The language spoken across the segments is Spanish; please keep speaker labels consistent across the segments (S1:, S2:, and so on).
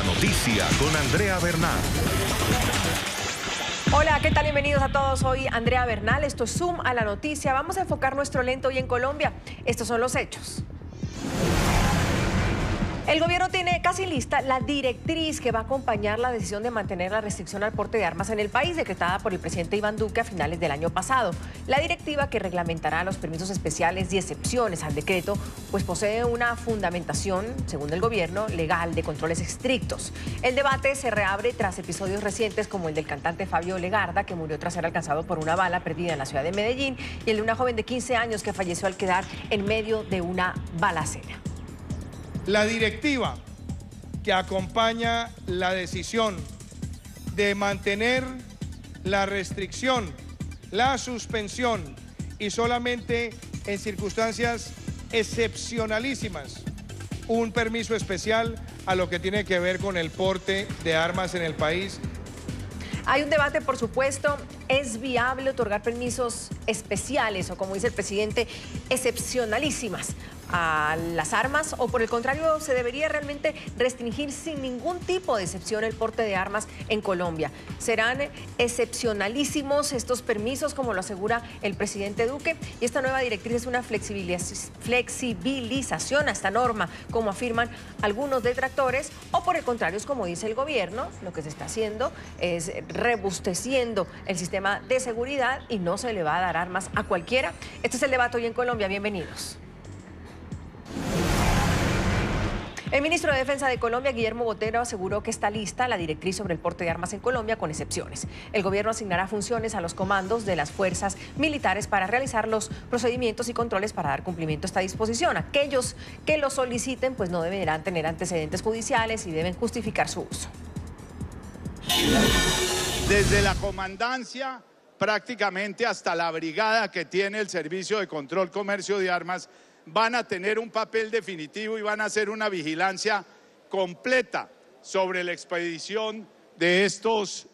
S1: noticia con Andrea Bernal.
S2: Hola, ¿qué tal? Bienvenidos a todos. Soy Andrea Bernal. Esto es Zoom a la noticia. Vamos a enfocar nuestro lente hoy en Colombia. Estos son los hechos. El gobierno tiene casi lista la directriz que va a acompañar la decisión de mantener la restricción al porte de armas en el país, decretada por el presidente Iván Duque a finales del año pasado. La directiva, que reglamentará los permisos especiales y excepciones al decreto, pues posee una fundamentación, según el gobierno, legal de controles estrictos. El debate se reabre tras episodios recientes como el del cantante Fabio Legarda, que murió tras ser alcanzado por una bala perdida en la ciudad de Medellín, y el de una joven de 15 años que falleció al quedar en medio de una balacera.
S3: La directiva que acompaña la decisión de mantener la restricción, la suspensión y solamente en circunstancias excepcionalísimas, un permiso especial a lo que tiene que ver con el porte de armas en el país.
S2: Hay un debate, por supuesto. ¿Es viable otorgar permisos especiales o, como dice el presidente, excepcionalísimas a las armas? ¿O por el contrario, se debería realmente restringir sin ningún tipo de excepción el porte de armas en Colombia? ¿Serán excepcionalísimos estos permisos, como lo asegura el presidente Duque? Y esta nueva directriz es una flexibilización a esta norma, como afirman algunos detractores, o por el contrario, es como dice el gobierno, lo que se está haciendo es rebusteciendo el sistema de seguridad y no se le va a dar armas a cualquiera. Este es el debate hoy en Colombia. Bienvenidos. El ministro de Defensa de Colombia, Guillermo Botero, aseguró que está lista la directriz sobre el porte de armas en Colombia, con excepciones. El gobierno asignará funciones a los comandos de las fuerzas militares para realizar los procedimientos y controles para dar cumplimiento a esta disposición. Aquellos que lo soliciten, pues no deberán tener antecedentes judiciales y deben justificar su uso.
S4: Desde la comandancia prácticamente hasta la brigada que tiene el Servicio de Control Comercio de Armas van a tener un papel definitivo y van a hacer una vigilancia completa sobre la expedición de estos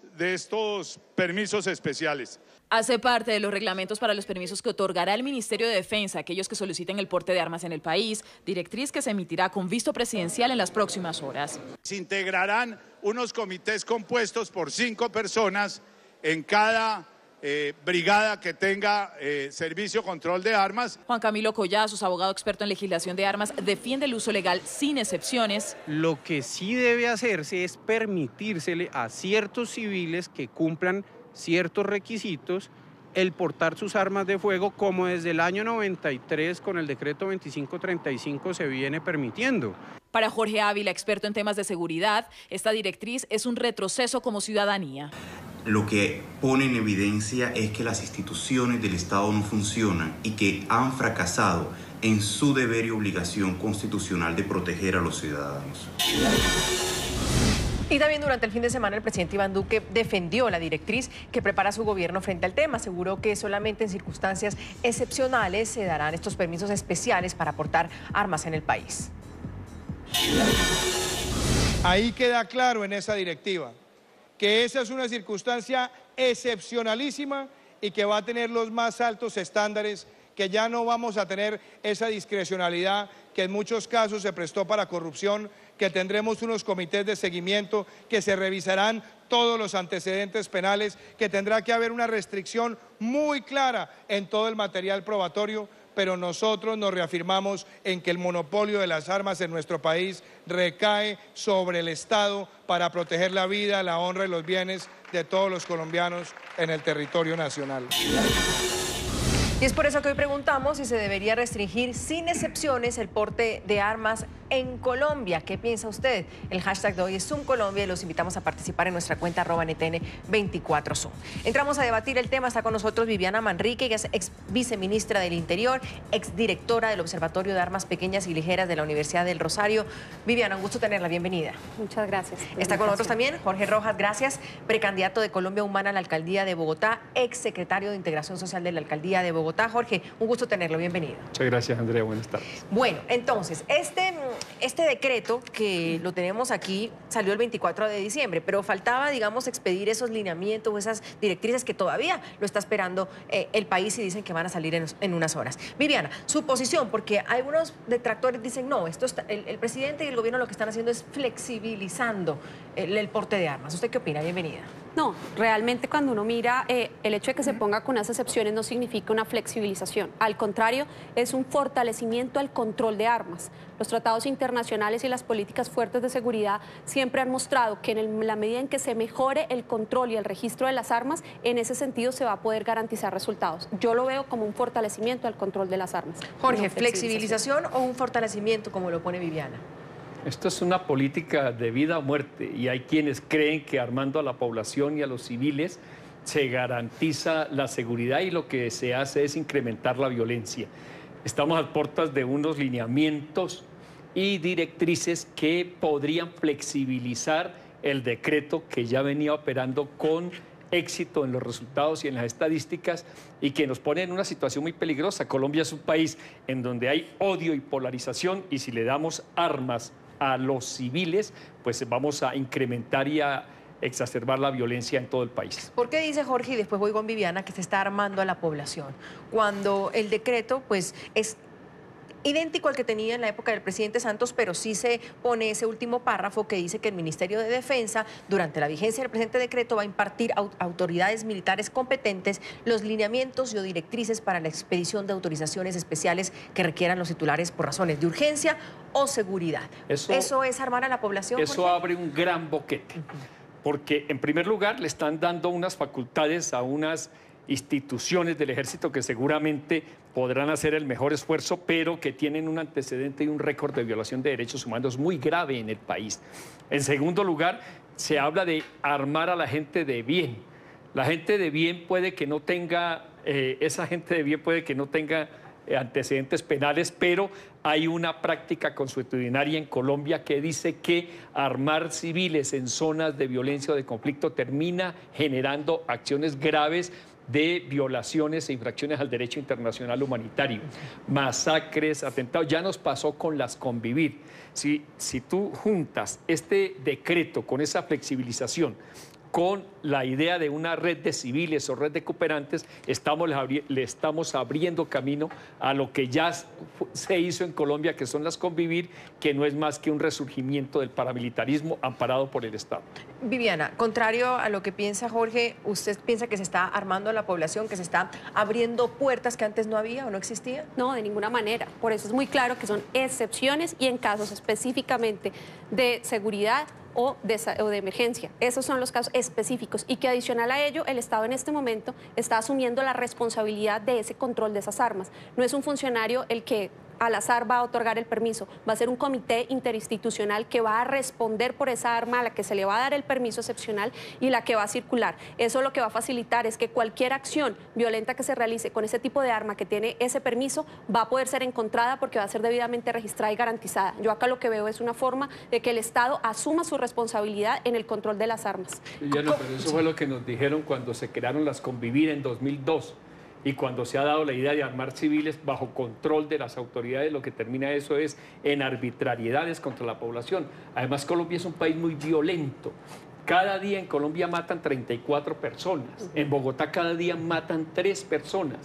S4: permisos especiales.
S5: Hace parte de los reglamentos para los permisos que otorgará el Ministerio de Defensa a aquellos que soliciten el porte de armas en el país, directriz que se emitirá con visto presidencial en las próximas horas.
S4: Se integrarán unos comités compuestos por 5 personas en cada brigada que tenga servicio control de armas.
S5: Juan Camilo Collazos, abogado experto en legislación de armas, defiende el uso legal sin excepciones.
S6: Lo que sí debe hacerse es permitírsele a ciertos civiles que cumplan ciertos requisitos el portar sus armas de fuego, como desde el año 93 con el decreto 2535 se viene permitiendo.
S5: Para Jorge Ávila, experto en temas de seguridad, esta directriz es un retroceso como ciudadanía.
S7: Lo que pone en evidencia es que las instituciones del Estado no funcionan y que han fracasado en su deber y obligación constitucional de proteger a los ciudadanos.
S2: Y también durante el fin de semana el presidente Iván Duque defendió la directriz que prepara su gobierno frente al tema. Aseguró que solamente en circunstancias excepcionales se darán estos permisos especiales para portar armas en el país.
S3: Ahí queda claro en esa directiva que esa es una circunstancia excepcionalísima y que va a tener los más altos estándares, que ya no vamos a tener esa discrecionalidad que en muchos casos se prestó para corrupción, que tendremos unos comités de seguimiento, que se revisarán todos los antecedentes penales, que tendrá que haber una restricción muy clara en todo el material probatorio, pero nosotros nos reafirmamos en que el monopolio de las armas en nuestro país recae sobre el Estado para proteger la vida, la honra y los bienes de todos los colombianos en el territorio nacional.
S2: Y es por eso que hoy preguntamos si se debería restringir sin excepciones el porte de armas en Colombia. ¿Qué piensa usted? El hashtag de hoy es Zoom Colombia y los invitamos a participar en nuestra cuenta @NTN24Zoom. Entramos a debatir el tema. Está con nosotros Viviana Manrique, que es ex viceministra del Interior, ex directora del Observatorio de Armas Pequeñas y Ligeras de la Universidad del Rosario. Viviana, un gusto tenerla. Bienvenida.
S8: Muchas gracias.
S2: Está con nosotros también Jorge Rojas, gracias, precandidato de Colombia Humana a la Alcaldía de Bogotá, ex secretario de Integración Social de la Alcaldía de Bogotá. Jorge, un gusto tenerlo. Bienvenido.
S9: Muchas gracias, Andrea. Buenas tardes.
S2: Bueno, entonces, este decreto que lo tenemos aquí salió el 24 de diciembre, pero faltaba, digamos, expedir esos lineamientos o esas directrices que todavía lo está esperando el país y dicen que van a salir en unas horas. Viviana, su posición, porque algunos detractores dicen, no, esto está, el presidente y el gobierno lo que están haciendo es flexibilizando el porte de armas. ¿Usted qué opina? Bienvenida.
S8: No, realmente cuando uno mira el hecho de que se ponga con unas excepciones no significa una flexibilización. Al contrario, es un fortalecimiento al control de armas. Los tratados internacionales y las políticas fuertes de seguridad siempre han mostrado que en la medida en que se mejore el control y el registro de las armas, en ese sentido se va a poder garantizar resultados. Yo lo veo como un fortalecimiento al control de las armas.
S2: Jorge, ¿flexibilización o un fortalecimiento como lo pone Viviana?
S9: Esto es una política de vida o muerte y hay quienes creen que armando a la población y a los civiles se garantiza la seguridad y lo que se hace es incrementar la violencia. Estamos a puertas de unos lineamientos y directrices que podrían flexibilizar el decreto que ya venía operando con éxito en los resultados y en las estadísticas y que nos pone en una situación muy peligrosa. Colombia es un país en donde hay odio y polarización y si le damos armas a los civiles, pues vamos a incrementar y a exacerbar la violencia en todo el país.
S2: ¿Por qué dice Jorge, y después voy con Viviana, que se está armando a la población? Cuando el decreto, pues, es idéntico al que tenía en la época del presidente Santos, pero sí se pone ese último párrafo que dice que el Ministerio de Defensa, durante la vigencia del presente decreto, va a impartir a autoridades militares competentes los lineamientos y o directrices para la expedición de autorizaciones especiales que requieran los titulares por razones de urgencia o seguridad. ¿Eso es armar a la población,
S9: Eso
S2: Jorge?
S9: abre un gran boquete, porque en primer lugar le están dando unas facultades a unas instituciones del ejército que seguramente podrán hacer el mejor esfuerzo, pero que tienen un antecedente y un récord de violación de derechos humanos muy grave en el país. En segundo lugar, se habla de armar a la gente de bien. La gente de bien puede que no tenga, esa gente de bien puede que no tenga antecedentes penales, pero hay una práctica consuetudinaria en Colombia que dice que armar civiles en zonas de violencia o de conflicto termina generando acciones graves de violaciones e infracciones al derecho internacional humanitario, masacres, atentados. Ya nos pasó con las Convivir. Si tú juntas este decreto con esa flexibilización, con la idea de una red de civiles o red de cooperantes, le estamos abriendo camino a lo que ya se hizo en Colombia, que son las Convivir, que no es más que un resurgimiento del paramilitarismo amparado por el Estado.
S2: Viviana, contrario a lo que piensa Jorge, ¿usted piensa que se está armando a la población, que se está abriendo puertas que antes no había o no existía?
S8: No, de ninguna manera. Por eso es muy claro que son excepciones y en casos específicamente de seguridad o de emergencia. Esos son los casos específicos y que adicional a ello el Estado en este momento está asumiendo la responsabilidad de ese control de esas armas. No es un funcionario el que al azar va a otorgar el permiso, va a ser un comité interinstitucional que va a responder por esa arma a la que se le va a dar el permiso excepcional y la que va a circular. Eso lo que va a facilitar es que cualquier acción violenta que se realice con ese tipo de arma que tiene ese permiso va a poder ser encontrada porque va a ser debidamente registrada y garantizada. Yo acá lo que veo es una forma de que el Estado asuma su responsabilidad en el control de las armas.
S9: Ya no, pero eso fue lo que nos dijeron cuando se crearon las Convivir en 2002. Y cuando se ha dado la idea de armar civiles bajo control de las autoridades, lo que termina eso es en arbitrariedades contra la población. Además, Colombia es un país muy violento. Cada día en Colombia matan 34 personas. En Bogotá cada día matan 3 personas.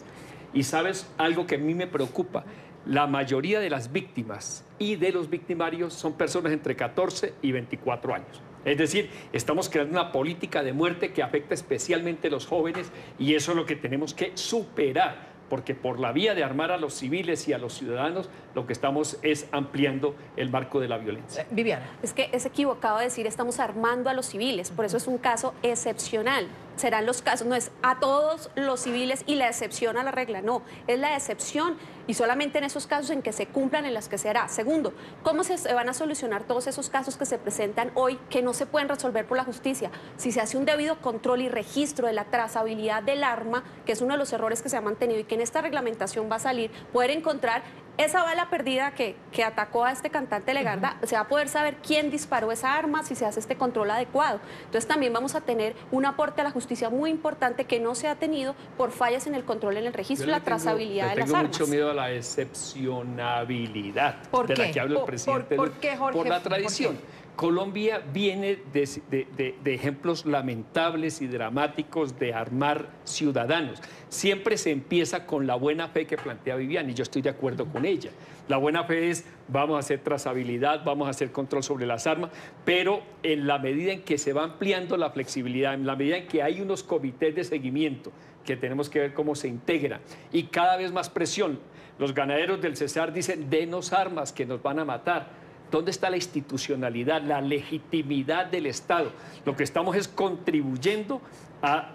S9: Y ¿sabes algo que a mí me preocupa? La mayoría de las víctimas y de los victimarios son personas entre 14 y 24 años. Es decir, estamos creando una política de muerte que afecta especialmente a los jóvenes y eso es lo que tenemos que superar, porque por la vía de armar a los civiles y a los ciudadanos, lo que estamos es ampliando el marco de la violencia.
S2: Viviana.
S8: Es que es equivocado decir estamos armando a los civiles, por eso es un caso excepcional. Serán los casos, no es a todos los civiles y la excepción a la regla, no, es la excepción y solamente en esos casos en que se cumplan en las que se hará. Segundo, ¿cómo se van a solucionar todos esos casos que se presentan hoy que no se pueden resolver por la justicia? Si se hace un debido control y registro de la trazabilidad del arma, que es uno de los errores que se ha mantenido y que en esta reglamentación va a salir, poder encontrar esa bala perdida que atacó a este cantante Legarda, se va a poder saber quién disparó esa arma, si se hace este control adecuado. Entonces también vamos a tener un aporte a la justicia muy importante que no se ha tenido por fallas en el control, en el registro y la trazabilidad de las armas.
S9: Tengo mucho miedo a la excepcionabilidad de la que habla el presidente.
S2: ¿Por qué, Jorge?
S9: Por la tradición. Colombia viene de ejemplos lamentables y dramáticos de armar ciudadanos. Siempre se empieza con la buena fe que plantea Viviane, y yo estoy de acuerdo con ella. La buena fe es, vamos a hacer trazabilidad, vamos a hacer control sobre las armas, pero en la medida en que se va ampliando la flexibilidad, en la medida en que hay unos comités de seguimiento, que tenemos que ver cómo se integran, y cada vez más presión. Los ganaderos del Cesar dicen, denos armas que nos van a matar. ¿Dónde está la institucionalidad, la legitimidad del Estado? Lo que estamos es contribuyendo a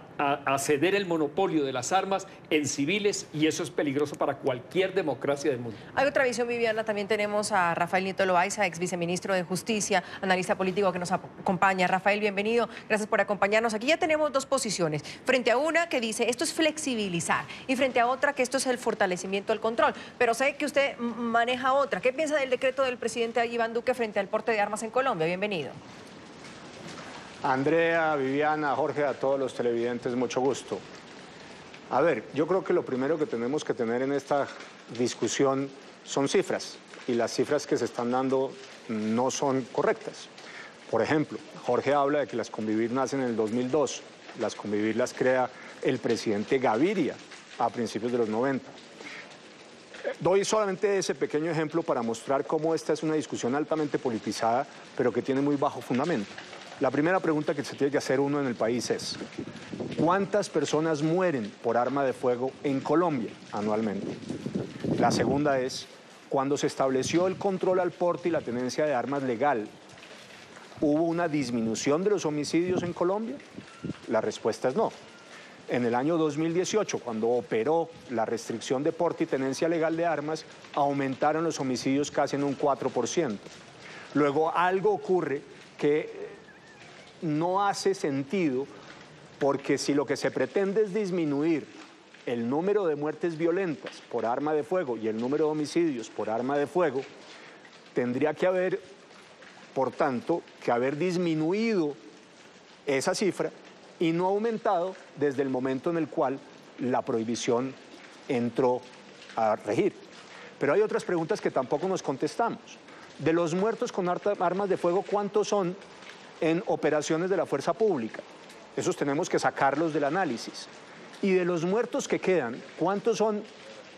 S9: ceder el monopolio de las armas en civiles, y eso es peligroso para cualquier democracia del mundo.
S2: Hay otra visión, Viviana. También tenemos a Rafael Nieto Loaiza, ex viceministro de Justicia, analista político que nos acompaña. Rafael, bienvenido. Gracias por acompañarnos. Aquí ya tenemos dos posiciones. Frente a una que dice esto es flexibilizar y frente a otra que esto es el fortalecimiento del control. Pero sé que usted maneja otra. ¿Qué piensa del decreto del presidente Iván Duque frente al porte de armas en Colombia? Bienvenido.
S10: Andrea, Viviana, Jorge, a todos los televidentes, mucho gusto. A ver, yo creo que lo primero que tenemos que tener en esta discusión son cifras, y las cifras que se están dando no son correctas. Por ejemplo, Jorge habla de que las Convivir nacen en el 2002, las Convivir las crea el presidente Gaviria a principios de los 90. Doy solamente ese pequeño ejemplo para mostrar cómo esta es una discusión altamente politizada, pero que tiene muy bajo fundamento. La primera pregunta que se tiene que hacer uno en el país es, ¿cuántas personas mueren por arma de fuego en Colombia anualmente? La segunda es, cuando se estableció el control al porte y la tenencia de armas legal, ¿hubo una disminución de los homicidios en Colombia? La respuesta es no. En el año 2018, cuando operó la restricción de porte y tenencia legal de armas, aumentaron los homicidios casi en un 4%. Luego algo ocurre que no hace sentido, porque si lo que se pretende es disminuir el número de muertes violentas por arma de fuego y el número de homicidios por arma de fuego, tendría que haber, por tanto, que haber disminuido esa cifra y no aumentado desde el momento en el cual la prohibición entró a regir. Pero hay otras preguntas que tampoco nos contestamos. De los muertos con armas de fuego, ¿cuántos son en operaciones de la fuerza pública? Esos tenemos que sacarlos del análisis. Y de los muertos que quedan, ¿cuántos son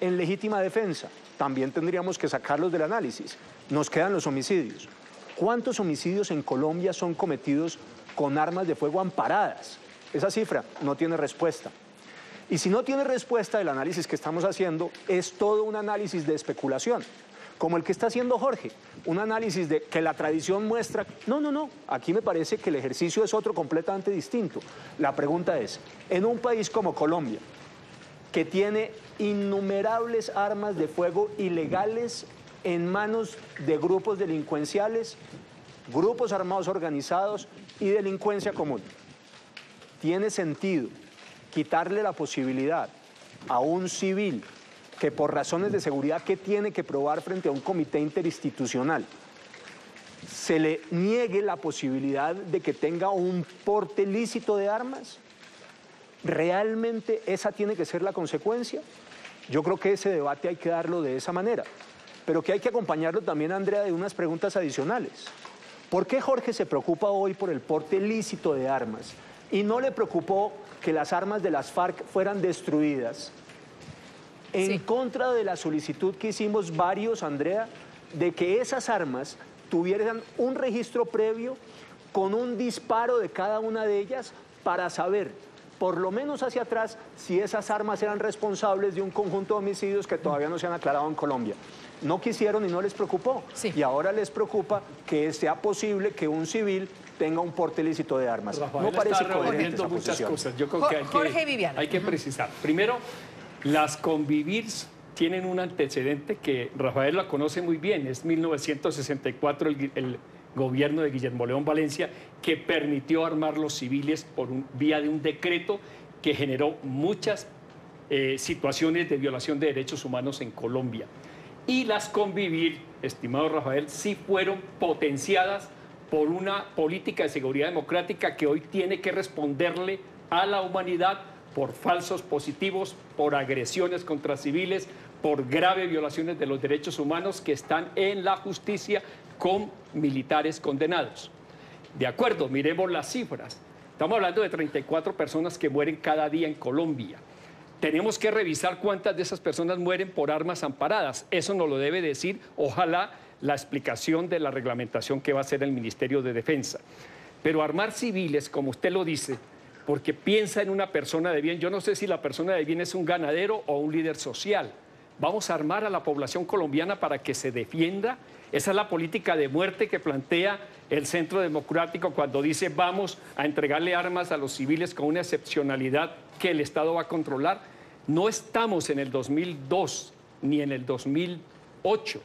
S10: en legítima defensa? También tendríamos que sacarlos del análisis. Nos quedan los homicidios. ¿Cuántos homicidios en Colombia son cometidos con armas de fuego amparadas? Esa cifra no tiene respuesta. Y si no tiene respuesta, el análisis que estamos haciendo es todo un análisis de especulación, como el que está haciendo Jorge, un análisis de que la tradición muestra. No, aquí me parece que el ejercicio es otro completamente distinto. La pregunta es, en un país como Colombia, que tiene innumerables armas de fuego ilegales en manos de grupos delincuenciales, grupos armados organizados y delincuencia común, ¿tiene sentido quitarle la posibilidad a un civil que por razones de seguridad que tiene que probar frente a un comité interinstitucional se le niegue la posibilidad de que tenga un porte lícito de armas? ¿Realmente esa tiene que ser la consecuencia? Yo creo que ese debate hay que darlo de esa manera, pero que hay que acompañarlo también, Andrea, de unas preguntas adicionales. ¿Por qué Jorge se preocupa hoy por el porte lícito de armas y no le preocupó que las armas de las FARC fueran destruidas? En contra de la solicitud que hicimos varios, Andrea, de que esas armas tuvieran un registro previo con un disparo de cada una de ellas para saber, por lo menos hacia atrás, si esas armas eran responsables de un conjunto de homicidios que todavía no se han aclarado en Colombia. No quisieron y no les preocupó. Y ahora les preocupa que sea posible que un civil tenga un porte ilícito de armas.
S9: Rafael,
S10: no parece
S9: coherente esa muchas cosas. Yo creo que hay que precisar. Primero, las Convivir tienen un antecedente que Rafael la conoce muy bien. Es 1964 el gobierno de Guillermo León Valencia que permitió armar los civiles por vía de un decreto que generó muchas situaciones de violación de derechos humanos en Colombia. y las convivir, estimado Rafael, sí fueron potenciadas por una política de seguridad democrática que hoy tiene que responderle a la humanidad por falsos positivos, por agresiones contra civiles, por graves violaciones de los derechos humanos que están en la justicia con militares condenados. De acuerdo, miremos las cifras. Estamos hablando de 34 personas que mueren cada día en Colombia. Tenemos que revisar cuántas de esas personas mueren por armas amparadas. Eso nos lo debe decir, ojalá, la explicación de la reglamentación que va a hacer el Ministerio de Defensa. Pero armar civiles, como usted lo dice, porque piensa en una persona de bien, yo no sé si la persona de bien es un ganadero o un líder social. Vamos a armar a la población colombiana para que se defienda. Esa es la política de muerte que plantea el Centro Democrático cuando dice vamos a entregarle armas a los civiles con una excepcionalidad que el Estado va a controlar. No estamos en el 2002 ni en el 2008.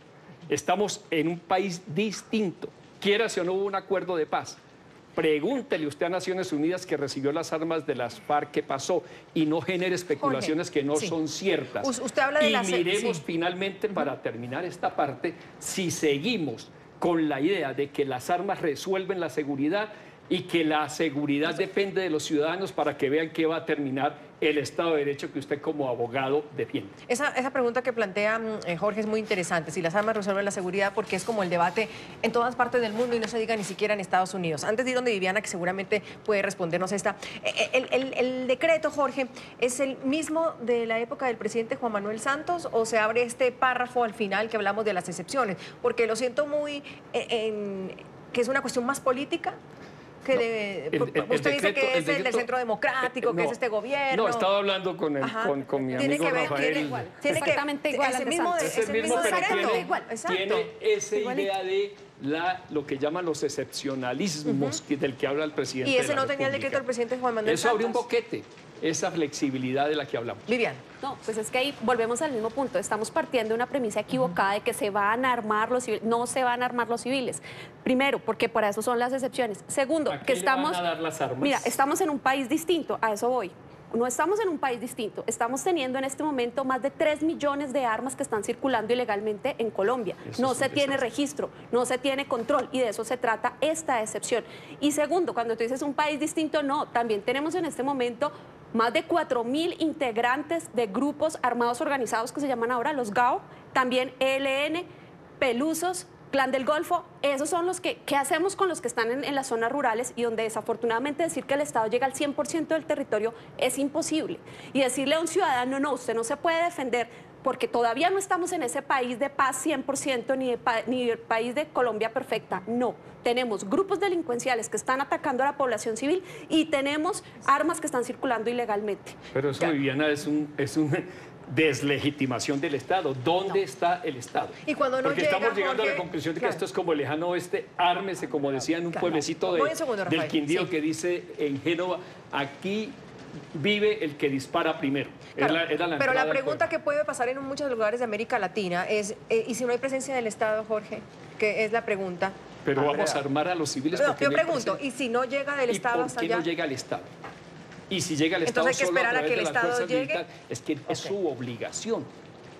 S9: Estamos en un país distinto. Quiera si o no hubo un acuerdo de paz. Pregúntele usted a Naciones Unidas que recibió las armas de las FARC, ¿qué pasó? Y no genere especulaciones que no son ciertas.
S2: Usted habla de
S9: miremos finalmente, para terminar esta parte, si seguimos con la idea de que las armas resuelven la seguridad y que la seguridad depende de los ciudadanos para que vean qué va a terminar el Estado de Derecho que usted como abogado defiende.
S2: Esa pregunta que plantea Jorge es muy interesante, si las armas resuelven la seguridad, porque es como el debate en todas partes del mundo y no se diga ni siquiera en Estados Unidos. Antes de ir donde Viviana, que seguramente puede respondernos esta, el decreto, Jorge, ¿es el mismo de la época del presidente Juan Manuel Santos o se abre este párrafo al final que hablamos de las excepciones? Porque lo siento muy, que es una cuestión más política. Usted dice que es el del Centro Democrático, que es este gobierno.
S9: No, estaba hablando con mi amigo Rafael.
S2: Tiene
S8: exactamente igual.
S9: Es el mismo, pero tiene esa idea de lo que llaman los excepcionalismos del que habla el presidente.
S2: ¿Y ese no tenía el decreto del presidente Juan Manuel Santos?
S9: Eso abrió un boquete, esa flexibilidad de la que hablamos.
S2: Viviana.
S8: No, pues es que ahí volvemos al mismo punto. Estamos partiendo de una premisa equivocada de que se van a armar los civiles. No se van a armar los civiles. Primero, porque para eso son las excepciones. Segundo,
S9: ¿a
S8: que
S9: qué
S8: estamos...
S9: le van a dar las armas?
S8: Mira, estamos en un país distinto, a eso voy. No estamos en un país distinto, estamos teniendo en este momento más de 3 millones de armas que están circulando ilegalmente en Colombia. No se tiene registro, no se tiene control y de eso se trata esta excepción. Y segundo, cuando tú dices un país distinto, no, también tenemos en este momento más de 4.000 integrantes de grupos armados organizados que se llaman ahora los GAO, también ELN, Pelusos, Clan del Golfo. Esos son los que, ¿qué hacemos con los que están en las zonas rurales y donde desafortunadamente decir que el Estado llega al 100% del territorio es imposible? Y decirle a un ciudadano, no, usted no se puede defender porque todavía no estamos en ese país de paz 100% ni el país de Colombia perfecta. No, tenemos grupos delincuenciales que están atacando a la población civil y tenemos armas que están circulando ilegalmente.
S9: Pero eso, Viviana, es un deslegitimación del Estado. ¿Dónde está el Estado?
S2: Y cuando no
S9: Porque
S2: llega,
S9: estamos llegando
S2: Jorge,
S9: a la conclusión de que esto es como el lejano oeste, ármese, como decía en un pueblecito del Quindío, que dice en Génova, aquí vive el que dispara primero.
S2: Claro, pero la pregunta que puede pasar en muchos lugares de América Latina es, ¿y si no hay presencia del Estado, Jorge? Que es la pregunta.
S9: Pero vamos a armar a los civiles.
S2: No, yo pregunto, ¿y si no llega del Estado hasta allá?
S9: ¿Por qué no llega al Estado? Y si llega al Estado,
S2: entonces hay que esperar a que el Estado llegue.
S9: Militares, es que es su obligación.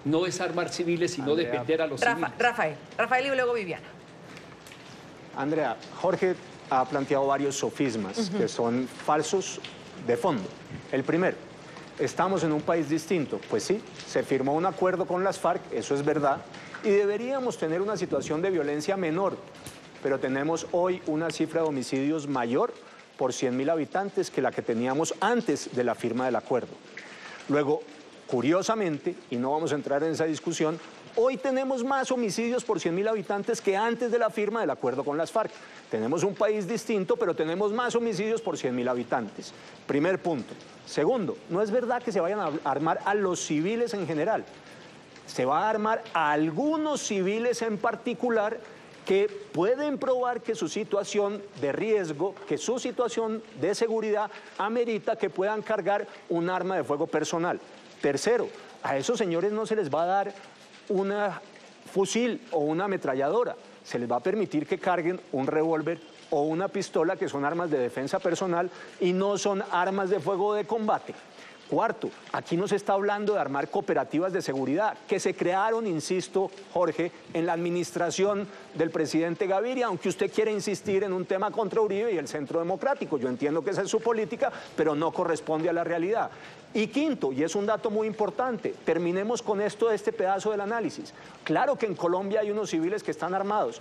S9: No es armar civiles, sino defender a los civiles.
S2: Rafael y luego Viviana.
S10: Andrea, Jorge ha planteado varios sofismas que son falsos de fondo. El primero, ¿estamos en un país distinto? Pues sí, se firmó un acuerdo con las FARC, eso es verdad, y deberíamos tener una situación de violencia menor, pero tenemos hoy una cifra de homicidios mayor por 100.000 habitantes que la que teníamos antes de la firma del acuerdo. Luego, curiosamente, y no vamos a entrar en esa discusión, hoy tenemos más homicidios por 100.000 habitantes que antes de la firma del acuerdo con las FARC. Tenemos un país distinto, pero tenemos más homicidios por 100.000 habitantes. Primer punto. Segundo, no es verdad que se vayan a armar a los civiles en general. Se va a armar a algunos civiles en particular que pueden probar que su situación de riesgo, que su situación de seguridad amerita que puedan cargar un arma de fuego personal. Tercero, a esos señores no se les va a dar un fusil o una ametralladora, se les va a permitir que carguen un revólver o una pistola, que son armas de defensa personal y no son armas de fuego de combate. Cuarto, aquí no se está hablando de armar cooperativas de seguridad, que se crearon, insisto, Jorge, en la administración del presidente Gaviria, aunque usted quiere insistir en un tema contra Uribe y el Centro Democrático. Yo entiendo que esa es su política, pero no corresponde a la realidad. Y quinto, y es un dato muy importante, terminemos con esto de este pedazo del análisis. Claro que en Colombia hay unos civiles que están armados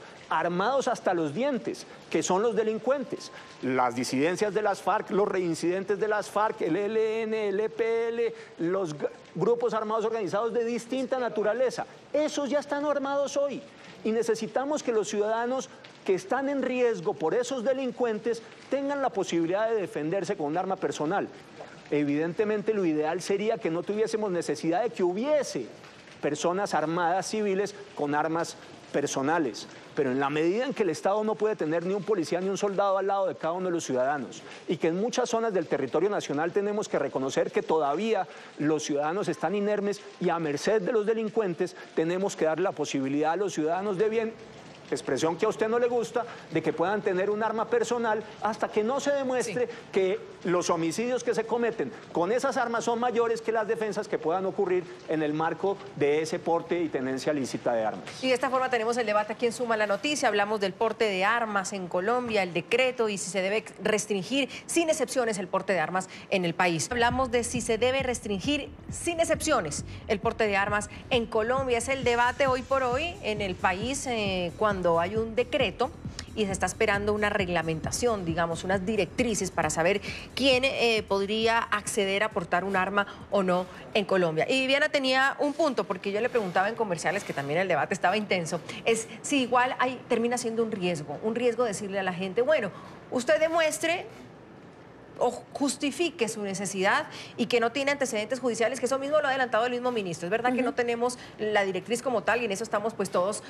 S10: hasta los dientes, que son los delincuentes. Las disidencias de las FARC, los reincidentes de las FARC, el ELN, el EPL, los grupos armados organizados de distinta naturaleza. Esos ya están armados hoy. Y necesitamos que los ciudadanos que están en riesgo por esos delincuentes tengan la posibilidad de defenderse con un arma personal. Evidentemente lo ideal sería que no tuviésemos necesidad de que hubiese personas armadas civiles con armas personales, pero en la medida en que el Estado no puede tener ni un policía ni un soldado al lado de cada uno de los ciudadanos y que en muchas zonas del territorio nacional tenemos que reconocer que todavía los ciudadanos están inermes y a merced de los delincuentes, tenemos que dar la posibilidad a los ciudadanos de bien, expresión que a usted no le gusta, de que puedan tener un arma personal hasta que no se demuestre que los homicidios que se cometen con esas armas son mayores que las defensas que puedan ocurrir en el marco de ese porte y tenencia lícita de armas.
S2: Y de esta forma tenemos el debate aquí en Suma la Noticia. Hablamos del porte de armas en Colombia, el decreto y si se debe restringir sin excepciones el porte de armas en el país. Hablamos de si se debe restringir sin excepciones el porte de armas en Colombia. Es el debate hoy por hoy en el país cuando hay un decreto y se está esperando una reglamentación, digamos, unas directrices para saber quién podría acceder a portar un arma o no en Colombia. Y Viviana tenía un punto, porque yo le preguntaba en comerciales, que también el debate estaba intenso, es si igual termina siendo un riesgo decirle a la gente, bueno, usted demuestre o justifique su necesidad y que no tiene antecedentes judiciales, que eso mismo lo ha adelantado el mismo ministro. Es verdad que no tenemos la directriz como tal y en eso estamos pues todos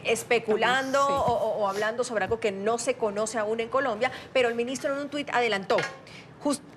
S2: especulando o hablando sobre algo que no se conoce aún en Colombia, pero el ministro en un tuit adelantó.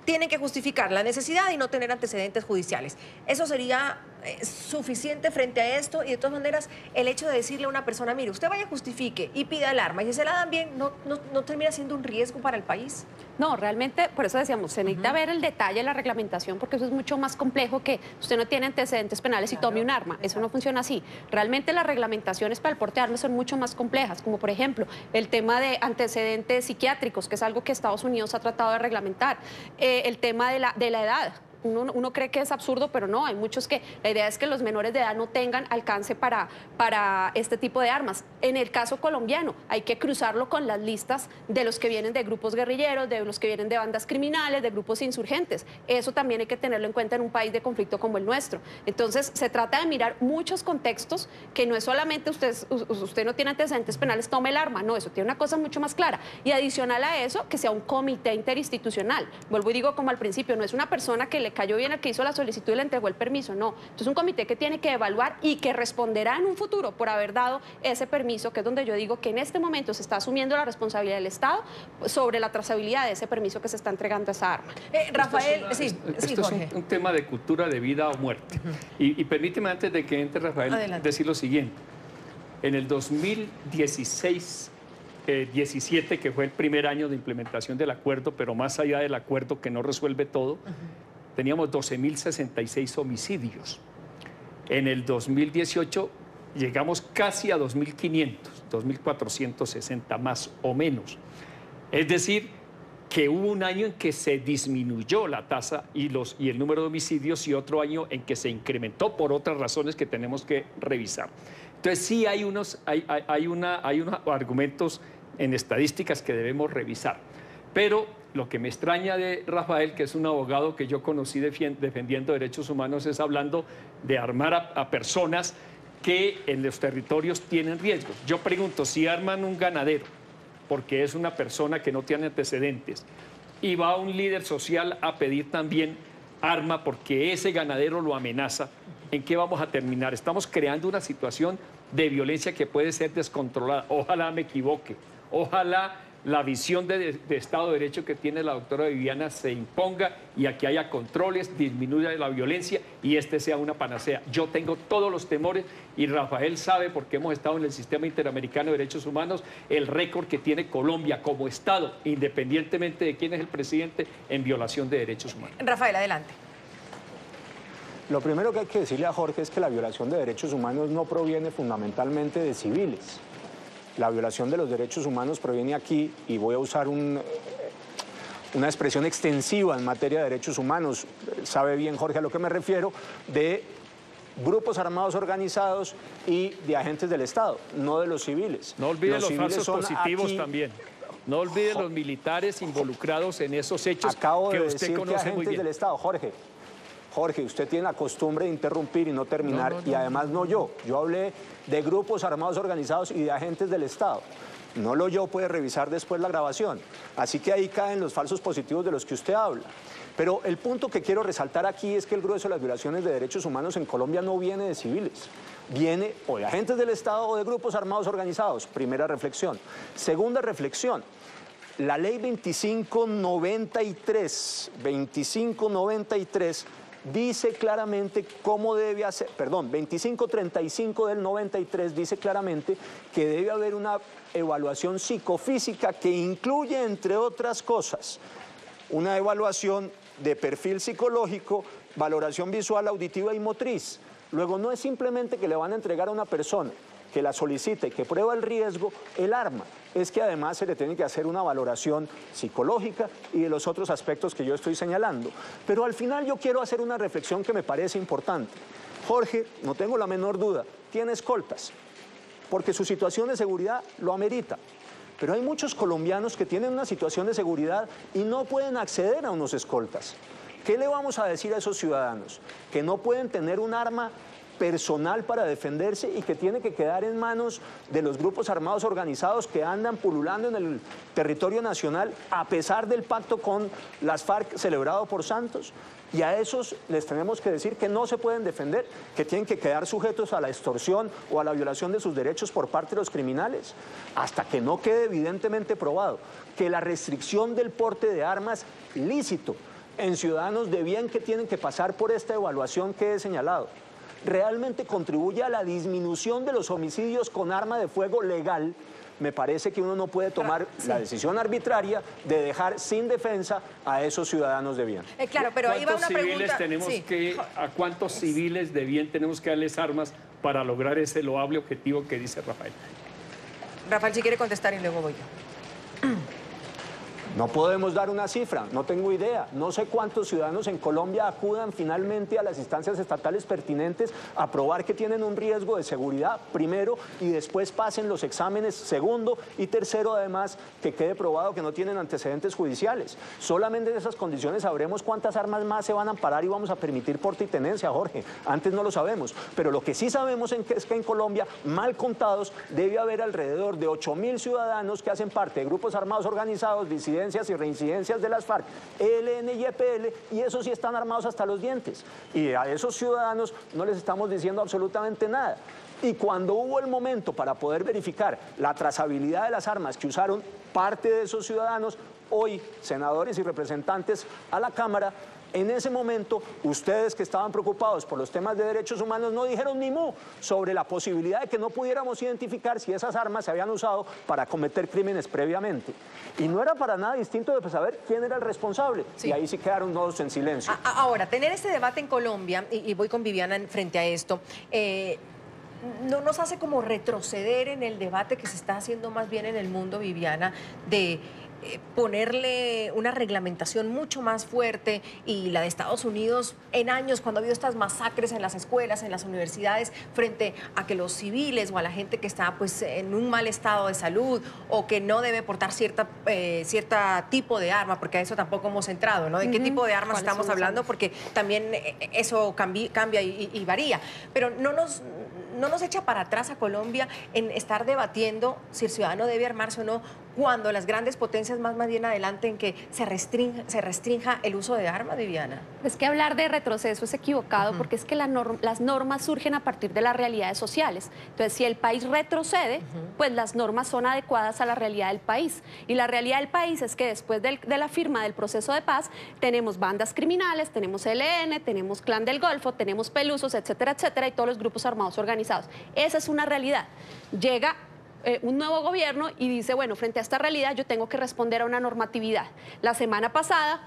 S2: Tienen que justificar la necesidad y no tener antecedentes judiciales. Eso sería suficiente frente a esto y de todas maneras el hecho de decirle a una persona, mire, usted vaya, justifique y pida el arma y si se la dan bien, ¿no termina siendo un riesgo para el país?
S8: No, realmente, por eso decíamos, se necesita ver el detalle de la reglamentación porque eso es mucho más complejo que usted no tiene antecedentes penales y tome un arma. Eso no funciona así. Realmente las reglamentaciones para el porte de armas son mucho más complejas, como por ejemplo el tema de antecedentes psiquiátricos, que es algo que Estados Unidos ha tratado de reglamentar, el tema de la edad. Uno cree que es absurdo, pero no, hay muchos que la idea es que los menores de edad no tengan alcance para este tipo de armas. En el caso colombiano hay que cruzarlo con las listas de los que vienen de grupos guerrilleros, de los que vienen de bandas criminales, de grupos insurgentes. Eso también hay que tenerlo en cuenta en un país de conflicto como el nuestro. Entonces se trata de mirar muchos contextos, que no es solamente usted no tiene antecedentes penales, tome el arma, no, eso tiene una cosa mucho más clara. Y adicional a eso, que sea un comité interinstitucional. Vuelvo y digo como al principio, no es una persona que le cayó bien al que hizo la solicitud y le entregó el permiso, no. Entonces un comité que tiene que evaluar y que responderá en un futuro por haber dado ese permiso, que es donde yo digo que en este momento se está asumiendo la responsabilidad del Estado sobre la trazabilidad de ese permiso que se está entregando a esa arma.
S2: Rafael,
S9: esto es un tema de cultura de vida o muerte. Y permíteme antes de que entre Rafael decir lo siguiente. En el 2016 17, que fue el primer año de implementación del acuerdo, pero más allá del acuerdo que no resuelve todo, teníamos 12.066 homicidios. En el 2018 llegamos casi a 2.500, 2.460 más o menos. Es decir, que hubo un año en que se disminuyó la tasa y el número de homicidios y otro año en que se incrementó por otras razones que tenemos que revisar. Entonces sí hay unos argumentos en estadísticas que debemos revisar. Pero lo que me extraña de Rafael, que es un abogado que yo conocí defendiendo derechos humanos, es hablando de armar a personas que en los territorios tienen riesgos. Yo pregunto, si arman un ganadero, porque es una persona que no tiene antecedentes, y va un líder social a pedir también arma porque ese ganadero lo amenaza, ¿en qué vamos a terminar? Estamos creando una situación de violencia que puede ser descontrolada. Ojalá me equivoque, ojalá la visión de Estado de Derecho que tiene la doctora Viviana se imponga y aquí haya controles, disminuya la violencia y este sea una panacea. Yo tengo todos los temores y Rafael sabe, porque hemos estado en el Sistema Interamericano de Derechos Humanos, el récord que tiene Colombia como Estado, independientemente de quién es el presidente, en violación de derechos humanos.
S2: Rafael, adelante.
S10: Lo primero que hay que decirle a Jorge es que la violación de derechos humanos no proviene fundamentalmente de civiles. La violación de los derechos humanos proviene aquí, y voy a usar una expresión extensiva en materia de derechos humanos, sabe bien Jorge a lo que me refiero, de grupos armados organizados y de agentes del Estado, no de los civiles.
S9: No olviden los falsos
S10: son
S9: positivos
S10: aquí,
S9: también. No olviden los militares involucrados en esos hechos
S10: acabo
S9: que
S10: de
S9: usted
S10: decir
S9: conoce
S10: que
S9: muy
S10: agentes
S9: bien.
S10: del Estado, Jorge, usted tiene la costumbre de interrumpir y no terminar, y además no yo. Yo hablé de grupos armados organizados y de agentes del Estado. No lo yo, puede revisar después la grabación. Así que ahí caen los falsos positivos de los que usted habla. Pero el punto que quiero resaltar aquí es que el grueso de las violaciones de derechos humanos en Colombia no viene de civiles. Viene o de agentes del Estado o de grupos armados organizados. Primera reflexión. Segunda reflexión. La ley 2593 dice claramente cómo debe hacer, 2535 del 93 dice claramente que debe haber una evaluación psicofísica que incluye, entre otras cosas, una evaluación de perfil psicológico, valoración visual, auditiva y motriz. Luego no es simplemente que le van a entregar a una persona que la solicite y que prueba el riesgo el arma, es que además se le tiene que hacer una valoración psicológica y de los otros aspectos que yo estoy señalando. Pero al final yo quiero hacer una reflexión que me parece importante. Jorge, no tengo la menor duda, tiene escoltas, porque su situación de seguridad lo amerita. Pero hay muchos colombianos que tienen una situación de seguridad y no pueden acceder a unos escoltas. ¿Qué le vamos a decir a esos ciudadanos? Que no pueden tener un arma personal para defenderse y que tiene que quedar en manos de los grupos armados organizados que andan pululando en el territorio nacional a pesar del pacto con las FARC celebrado por Santos. Y a esos les tenemos que decir que no se pueden defender, que tienen que quedar sujetos a la extorsión o a la violación de sus derechos por parte de los criminales, hasta que no quede evidentemente probado que la restricción del porte de armas lícito en ciudadanos de bien que tienen que pasar por esta evaluación que he señalado realmente contribuye a la disminución de los homicidios con arma de fuego legal. Me parece que uno no puede tomar la decisión arbitraria de dejar sin defensa a esos ciudadanos de bien.
S2: Claro, pero ahí va una pregunta.
S9: ¿A cuántos civiles de bien tenemos que darles armas para lograr ese loable objetivo que dice Rafael?
S2: Rafael, si quiere contestar y luego voy yo.
S10: No podemos dar una cifra, no tengo idea. No sé cuántos ciudadanos en Colombia acudan finalmente a las instancias estatales pertinentes a probar que tienen un riesgo de seguridad, primero, y después pasen los exámenes, segundo, y tercero, además, que quede probado que no tienen antecedentes judiciales. Solamente en esas condiciones sabremos cuántas armas más se van a amparar y vamos a permitir porte y tenencia, Jorge. Antes no lo sabemos, pero lo que sí sabemos es que en Colombia, mal contados, debe haber alrededor de 8.000 ciudadanos que hacen parte de grupos armados organizados, disidencias y reincidencias de las FARC, ELN y EPL, y esos sí están armados hasta los dientes. Y a esos ciudadanos no les estamos diciendo absolutamente nada. Y cuando hubo el momento para poder verificar la trazabilidad de las armas que usaron parte de esos ciudadanos, hoy senadores y representantes a la Cámara, en ese momento, ustedes que estaban preocupados por los temas de derechos humanos no dijeron ni mu sobre la posibilidad de que no pudiéramos identificar si esas armas se habían usado para cometer crímenes previamente. Y no era para nada distinto de saber quién era el responsable. Sí. Y ahí sí quedaron todos en silencio.
S2: Ahora, tener este debate en Colombia, y voy con Viviana frente a esto, no nos hace como retroceder en el debate que se está haciendo más bien en el mundo, Viviana, de ponerle una reglamentación mucho más fuerte, y la de Estados Unidos en años, cuando ha habido estas masacres en las escuelas, en las universidades, frente a que los civiles o a la gente que está pues en un mal estado de salud o que no debe portar cierta tipo de arma, porque a eso tampoco hemos entrado, ¿no? ¿De qué tipo de armas estamos hablando? Porque también eso cambia y varía, pero no nos echa para atrás a Colombia en estar debatiendo si el ciudadano debe armarse o no, cuando las grandes potencias más bien adelante en que se restrinja el uso de armas, Viviana.
S8: Es que hablar de retroceso es equivocado, porque es que las normas surgen a partir de las realidades sociales. Entonces, si el país retrocede, pues las normas son adecuadas a la realidad del país. Y la realidad del país es que después de la firma del proceso de paz, tenemos bandas criminales, tenemos ELN, tenemos Clan del Golfo, tenemos Pelusos, etcétera, etcétera, y todos los grupos armados organizados. Esa es una realidad. Llega un nuevo gobierno y dice, bueno, frente a esta realidad yo tengo que responder a una normatividad. La semana pasada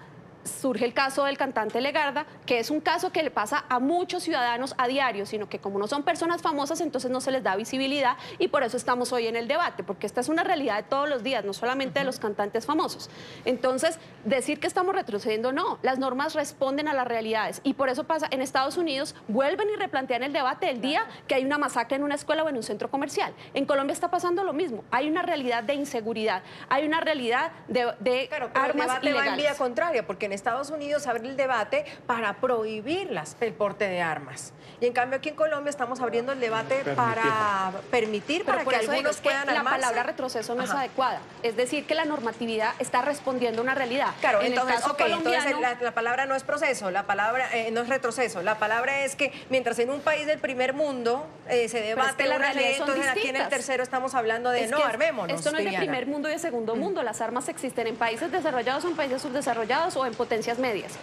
S8: surge el caso del cantante Legarda, que es un caso que le pasa a muchos ciudadanos a diario, sino que como no son personas famosas, entonces no se les da visibilidad y por eso estamos hoy en el debate, porque esta es una realidad de todos los días, no solamente de los cantantes famosos. Entonces, decir que estamos retrocediendo, no, las normas responden a las realidades y por eso pasa, en Estados Unidos vuelven y replantean el debate el día que hay una masacre en una escuela o en un centro comercial. En Colombia está pasando lo mismo, hay una realidad de inseguridad, hay una realidad de armas ilegales.
S2: El debate va en vía contraria, porque en Estados Unidos se abre el debate para prohibir el porte de armas. Y en cambio aquí en Colombia estamos abriendo el debate para permitir, para que algunos puedan armarse.
S8: La palabra retroceso no es adecuada. Es decir, que la normatividad está respondiendo a una realidad.
S2: Claro,
S8: en
S2: entonces,
S8: el caso colombiano,
S2: entonces la palabra no es proceso, la palabra no es retroceso. La palabra es que mientras en un país del primer mundo se debate
S8: las realidades son
S2: entonces aquí en el tercero estamos hablando de no, armémonos.
S8: Esto no es de primer mundo y de segundo mundo. Las armas existen en países desarrollados o en países subdesarrollados o en potencias medias.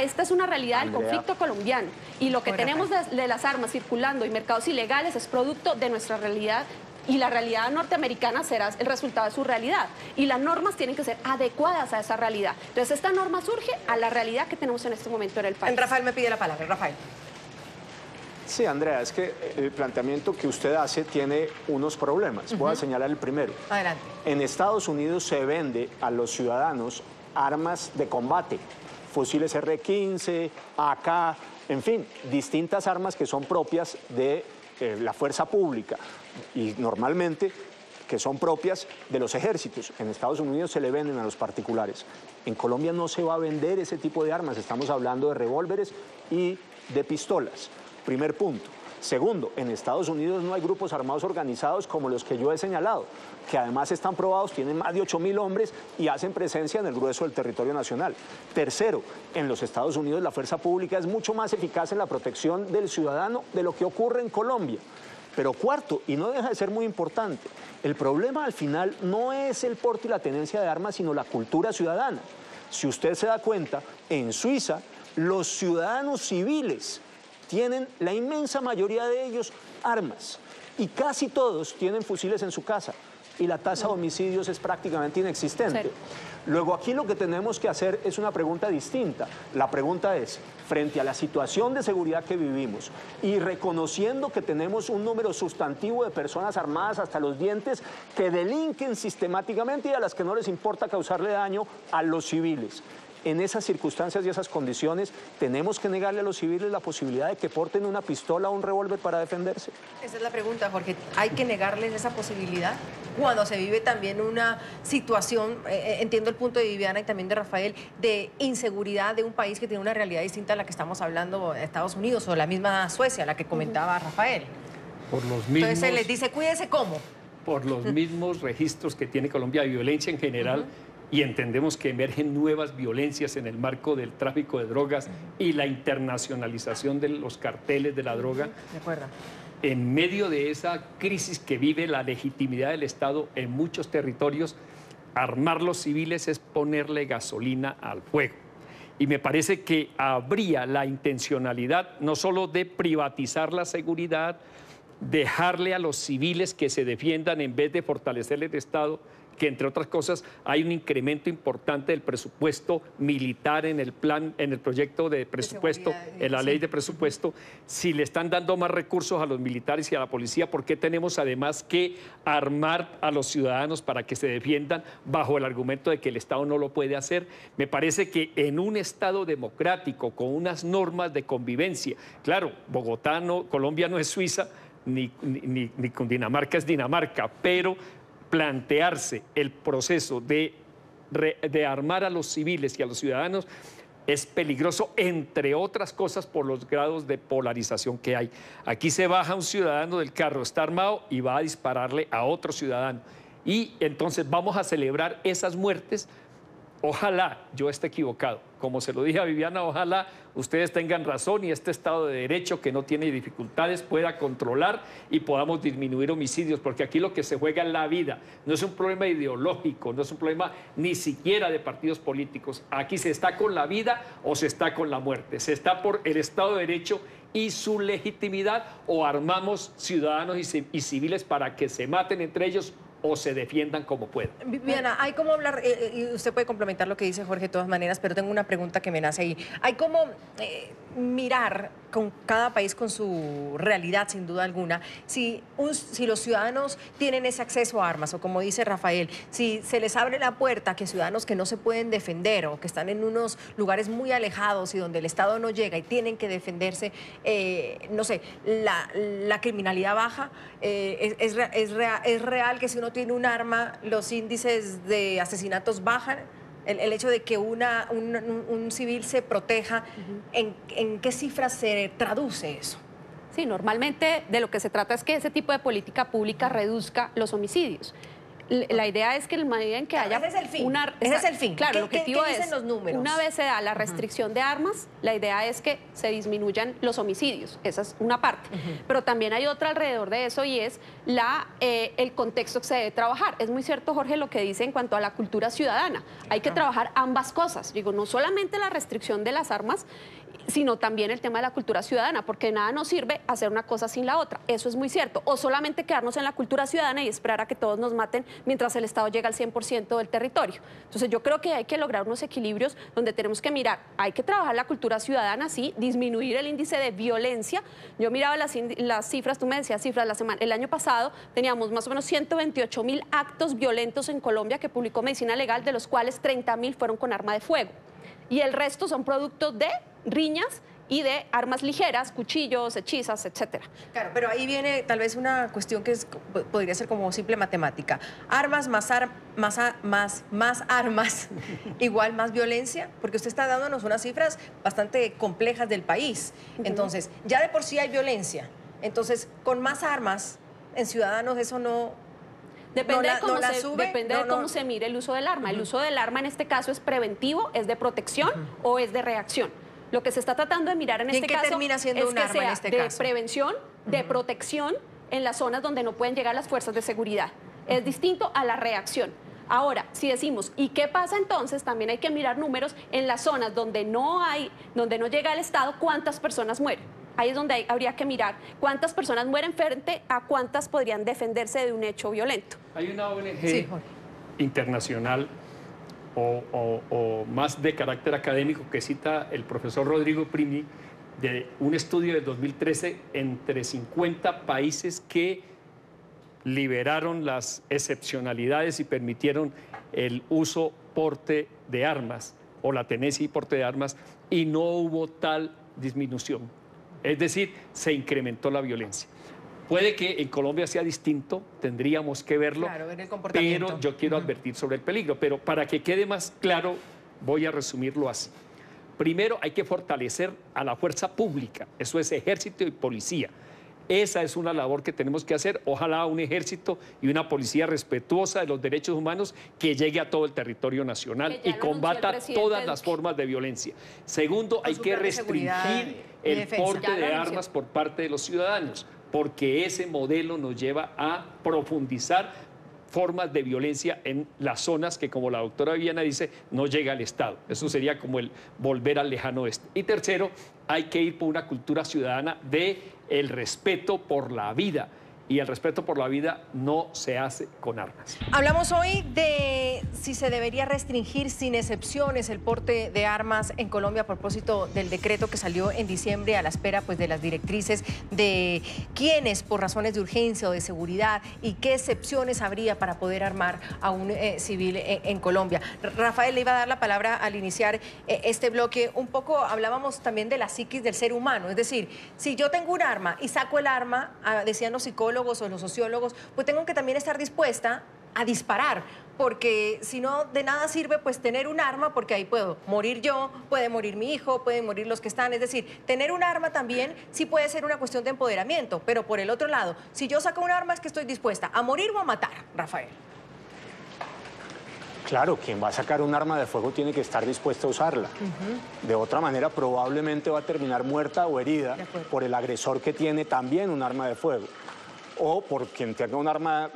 S8: Esta es una realidad del conflicto colombiano y lo que tenemos de las armas circulando y mercados ilegales es producto de nuestra realidad y la realidad norteamericana será el resultado de su realidad y las normas tienen que ser adecuadas a esa realidad. Entonces esta norma surge a la realidad que tenemos en este momento en el país.
S2: Rafael me pide la palabra. Rafael.
S10: Sí, Andrea, es que el planteamiento que usted hace tiene unos problemas. Voy a señalar el primero.
S2: Adelante.
S10: En Estados Unidos se vende a los ciudadanos armas de combate, fusiles R-15, AK, en fin, distintas armas que son propias de la fuerza pública y normalmente que son propias de los ejércitos. En Estados Unidos se le venden a los particulares. En Colombia no se va a vender ese tipo de armas, estamos hablando de revólveres y de pistolas. Primer punto. Segundo, en Estados Unidos no hay grupos armados organizados como los que yo he señalado, que además están probados, tienen más de 8.000 hombres y hacen presencia en el grueso del territorio nacional. Tercero, en los Estados Unidos la fuerza pública es mucho más eficaz en la protección del ciudadano de lo que ocurre en Colombia. Pero cuarto, y no deja de ser muy importante, el problema al final no es el porte y la tenencia de armas, sino la cultura ciudadana. Si usted se da cuenta, en Suiza los ciudadanos civiles tienen, la inmensa mayoría de ellos, armas. Y casi todos tienen fusiles en su casa. Y la tasa de homicidios es prácticamente inexistente. Luego aquí lo que tenemos que hacer es una pregunta distinta. La pregunta es, frente a la situación de seguridad que vivimos y reconociendo que tenemos un número sustantivo de personas armadas hasta los dientes que delinquen sistemáticamente y a las que no les importa causarle daño a los civiles. En esas circunstancias y esas condiciones, ¿tenemos que negarle a los civiles la posibilidad de que porten una pistola o un revólver para defenderse?
S2: Esa es la pregunta, porque hay que negarles esa posibilidad cuando se vive también una situación, entiendo el punto de Viviana y también de Rafael, de inseguridad de un país que tiene una realidad distinta a la que estamos hablando de Estados Unidos o la misma Suecia, la que comentaba Rafael.
S9: Por los mismos,
S2: entonces se les dice, cuídese cómo.
S9: Por los mismos registros que tiene Colombia de violencia en general, y entendemos que emergen nuevas violencias en el marco del tráfico de drogas y la internacionalización de los carteles de la droga.
S2: De acuerdo.
S9: En medio de esa crisis que vive la legitimidad del Estado en muchos territorios, armar los civiles es ponerle gasolina al fuego. Y me parece que habría la intencionalidad no solo de privatizar la seguridad, dejarle a los civiles que se defiendan en vez de fortalecer el Estado, que entre otras cosas hay un incremento importante del presupuesto militar en el plan, en el proyecto de presupuesto, en la ley de presupuesto. Si le están dando más recursos a los militares y a la policía, ¿por qué tenemos además que armar a los ciudadanos para que se defiendan bajo el argumento de que el Estado no lo puede hacer? Me parece que en un Estado democrático, con unas normas de convivencia, claro, Bogotá no, Colombia no es Suiza, ni Cundinamarca es Dinamarca, pero plantearse el proceso de armar a los civiles y a los ciudadanos es peligroso, entre otras cosas, por los grados de polarización que hay. Aquí se baja un ciudadano del carro, está armado y va a dispararle a otro ciudadano. Y entonces vamos a celebrar esas muertes. Ojalá yo esté equivocado. Como se lo dije a Viviana, ojalá ustedes tengan razón y este Estado de Derecho, que no tiene dificultades, pueda controlar y podamos disminuir homicidios, porque aquí lo que se juega es la vida. No es un problema ideológico, no es un problema ni siquiera de partidos políticos. Aquí se está con la vida o se está con la muerte. Se está por el Estado de Derecho y su legitimidad, o armamos ciudadanos y civiles para que se maten entre ellos o se defiendan como puedan.
S2: Viviana, hay como hablar, y usted puede complementar lo que dice Jorge de todas maneras, pero tengo una pregunta que me nace ahí. Hay como mirar con cada país con su realidad, sin duda alguna, si los ciudadanos tienen ese acceso a armas, o como dice Rafael, si se les abre la puerta a que ciudadanos que no se pueden defender o que están en unos lugares muy alejados y donde el Estado no llega y tienen que defenderse, no sé, la criminalidad baja, es real que si uno tiene un arma, los índices de asesinatos bajan. El hecho de que un civil se proteja, ¿en qué cifras se traduce eso?
S8: Sí, normalmente de lo que se trata es que ese tipo de política pública reduzca los homicidios. La idea es que en la medida en que haya
S2: ese es el fin.
S8: una...
S2: Ese es el fin.
S8: Claro, el objetivo
S2: ¿Qué dicen los números?
S8: Una vez se da la restricción de armas, la idea es que se disminuyan los homicidios. Esa es una parte. Pero también hay otra alrededor de eso y es el contexto que se debe trabajar. Es muy cierto, Jorge, lo que dice en cuanto a la cultura ciudadana. Hay que trabajar ambas cosas. Digo, no solamente la restricción de las armas, sino también el tema de la cultura ciudadana, porque de nada nos sirve hacer una cosa sin la otra. Eso es muy cierto. O solamente quedarnos en la cultura ciudadana y esperar a que todos nos maten mientras el Estado llega al 100% del territorio. Entonces yo creo que hay que lograr unos equilibrios donde tenemos que mirar, hay que trabajar la cultura ciudadana, sí, disminuir el índice de violencia. Yo miraba las cifras, tú me decías cifras, el año pasado teníamos más o menos 128.000 actos violentos en Colombia que publicó Medicina Legal, de los cuales 30.000 fueron con arma de fuego. Y el resto son productos de riñas y de armas ligeras, cuchillos, hechizas, etcétera.
S2: Claro, pero ahí viene tal vez una cuestión que podría ser como simple matemática. Armas más armas igual más violencia, porque usted está dándonos unas cifras bastante complejas del país. Entonces, ya de por sí hay violencia. Entonces, con más armas en ciudadanos eso no...
S8: Depende de cómo se mire el uso del arma. El uso del arma en este caso es preventivo, es de protección o es de reacción. Lo que se está tratando de mirar en este caso
S2: termina siendo
S8: es
S2: un
S8: que
S2: arma
S8: sea
S2: en este
S8: de
S2: caso?
S8: prevención, de protección en las zonas donde no pueden llegar las fuerzas de seguridad. Es distinto a la reacción. Ahora, si decimos, ¿y qué pasa entonces? También hay que mirar números en las zonas donde no llega el Estado, ¿cuántas personas mueren? Ahí es donde habría que mirar cuántas personas mueren frente a cuántas podrían defenderse de un hecho violento.
S9: Hay una ONG internacional o más de carácter académico que cita el profesor Rodrigo Primi, de un estudio de 2013 entre 50 países que liberaron las excepcionalidades y permitieron el uso, porte de armas o la tenencia y porte de armas, y no hubo tal disminución. Es decir, se incrementó la violencia. Puede que en Colombia sea distinto, tendríamos que verlo,
S2: claro, ver el comportamiento.
S9: Pero yo quiero advertir sobre el peligro. Pero para que quede más claro, voy a resumirlo así. Primero, hay que fortalecer a la fuerza pública, eso es ejército y policía. Esa es una labor que tenemos que hacer. Ojalá un ejército y una policía respetuosa de los derechos humanos que llegue a todo el territorio nacional y combata todas las formas de violencia. Segundo, hay que restringir el porte de armas por parte de los ciudadanos, porque ese modelo nos lleva a profundizar formas de violencia en las zonas que, como la doctora Viviana dice, no llega al Estado. Eso sería como el volver al lejano oeste. Y tercero, hay que ir por una cultura ciudadana de el respeto por la vida. Y el respeto por la vida no se hace con armas.
S2: Hablamos hoy de si se debería restringir sin excepciones el porte de armas en Colombia a propósito del decreto que salió en diciembre a la espera pues, de las directrices de quiénes por razones de urgencia o de seguridad y qué excepciones habría para poder armar a un civil en Colombia. Rafael, le iba a dar la palabra al iniciar este bloque. Un poco hablábamos también de la psiquis del ser humano, es decir, si yo tengo un arma y saco el arma, decían los psicólogos o los sociólogos, pues tengo que también estar dispuesta a disparar, porque si no, de nada sirve pues tener un arma, porque ahí puedo morir yo, puede morir mi hijo, pueden morir los que están, es decir, tener un arma también sí puede ser una cuestión de empoderamiento, pero por el otro lado, si yo saco un arma es que estoy dispuesta a morir o a matar, Rafael.
S10: Claro, quien va a sacar un arma de fuego tiene que estar dispuesto a usarla. De otra manera, probablemente va a terminar muerta o herida por el agresor que tiene también un arma de fuego. o por quien tenga un arma,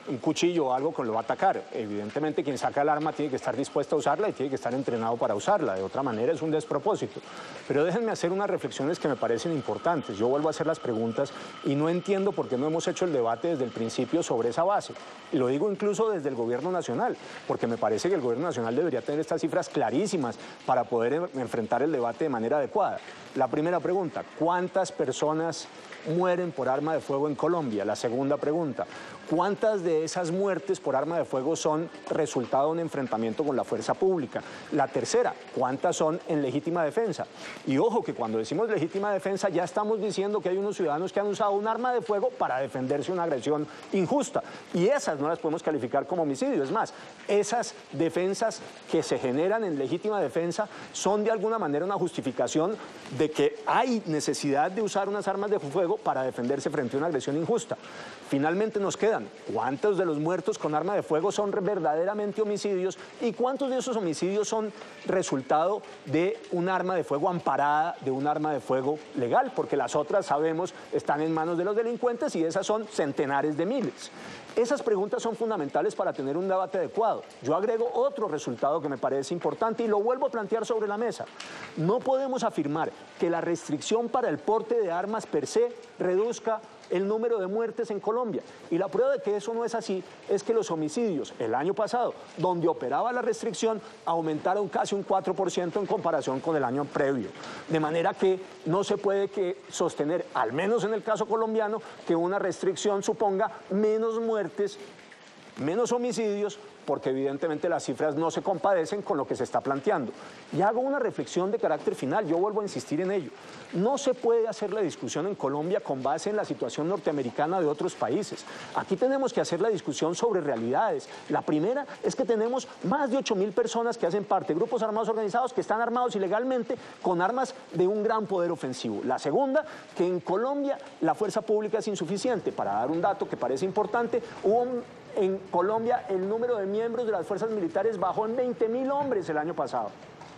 S10: un cuchillo o algo con lo va a atacar. Evidentemente quien saca el arma tiene que estar dispuesto a usarla y tiene que estar entrenado para usarla, de otra manera es un despropósito. Pero déjenme hacer unas reflexiones que me parecen importantes. Yo vuelvo a hacer las preguntas y no entiendo por qué no hemos hecho el debate desde el principio sobre esa base. Y lo digo incluso desde el gobierno nacional, porque me parece que el gobierno nacional debería tener estas cifras clarísimas para poder enfrentar el debate de manera adecuada. La primera pregunta, ¿cuántas personas mueren por arma de fuego en Colombia? La segunda pregunta, ¿cuántas de esas muertes por arma de fuego son resultado de un enfrentamiento con la fuerza pública? La tercera, ¿cuántas son en legítima defensa? Y ojo que cuando decimos legítima defensa ya estamos diciendo que hay unos ciudadanos que han usado un arma de fuego para defenderse de una agresión injusta. Y esas no las podemos calificar como homicidio. Es más, esas defensas que se generan en legítima defensa son de alguna manera una justificación de que hay necesidad de usar unas armas de fuego para defenderse frente a una agresión injusta. Finalmente nos quedan, ¿cuántos de los muertos con arma de fuego son verdaderamente homicidios y cuántos de esos homicidios son resultado de un arma de fuego amparada, de un arma de fuego legal? Porque las otras, sabemos, están en manos de los delincuentes y esas son centenares de miles. Esas preguntas son fundamentales para tener un debate adecuado. Yo agrego otro resultado que me parece importante y lo vuelvo a plantear sobre la mesa. No podemos afirmar que la restricción para el porte de armas per se reduzca el número de muertes en Colombia. Y la prueba de que eso no es así es que los homicidios el año pasado, donde operaba la restricción, aumentaron casi un 4% en comparación con el año previo. De manera que no se puede sostener, al menos en el caso colombiano, que una restricción suponga menos muertes, menos homicidios, porque evidentemente las cifras no se compadecen con lo que se está planteando. Y hago una reflexión de carácter final, yo vuelvo a insistir en ello. No se puede hacer la discusión en Colombia con base en la situación norteamericana de otros países. Aquí tenemos que hacer la discusión sobre realidades. La primera es que tenemos más de 8.000 personas que hacen parte de grupos armados organizados que están armados ilegalmente con armas de un gran poder ofensivo. La segunda, que en Colombia la fuerza pública es insuficiente. Para dar un dato que parece importante, en Colombia el número de miembros de las fuerzas militares bajó en 20.000 hombres el año pasado.